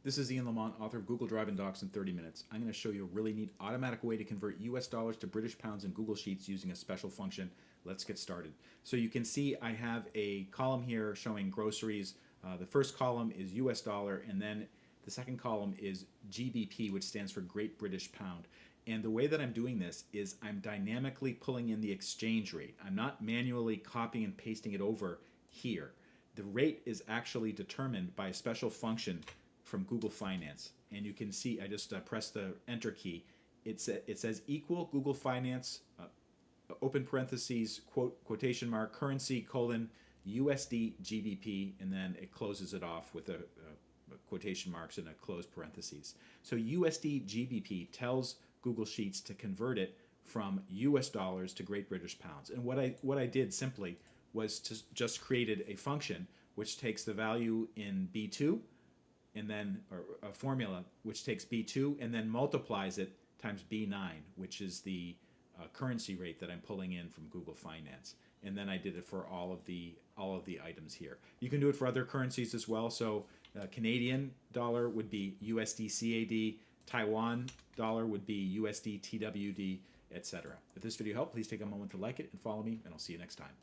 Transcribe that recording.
This is Ian Lamont, author of Google Drive and Docs in 30 Minutes. I'm going to show you a really neat automatic way to convert US dollars to British pounds in Google Sheets using a special function. Let's get started. So you can see I have a column here showing groceries. The first column is US dollar, and then the second column is GBP, which stands for Great British Pound. And the way that I'm doing this is I'm dynamically pulling in the exchange rate. I'm not manually copying and pasting it over here. The rate is actually determined by a special function from Google Finance. And you can see, I just press the enter key. It says equal Google Finance, open parentheses, quotation mark, currency, colon, USD GBP, and then it closes it off with a quotation marks and a closed parentheses. So USD GBP tells Google Sheets to convert it from US dollars to Great British Pounds. And what I did simply was to just created a function which takes the value in B2 and then, or a formula which takes B2 and then multiplies it times B9, which is the currency rate that I'm pulling in from Google Finance. And then I did it for all of the items here. You can do it for other currencies as well. So Canadian dollar would be USD CAD, Taiwan dollar would be USD TWD, etc. If this video helped, please take a moment to like it and follow me, and I'll see you next time.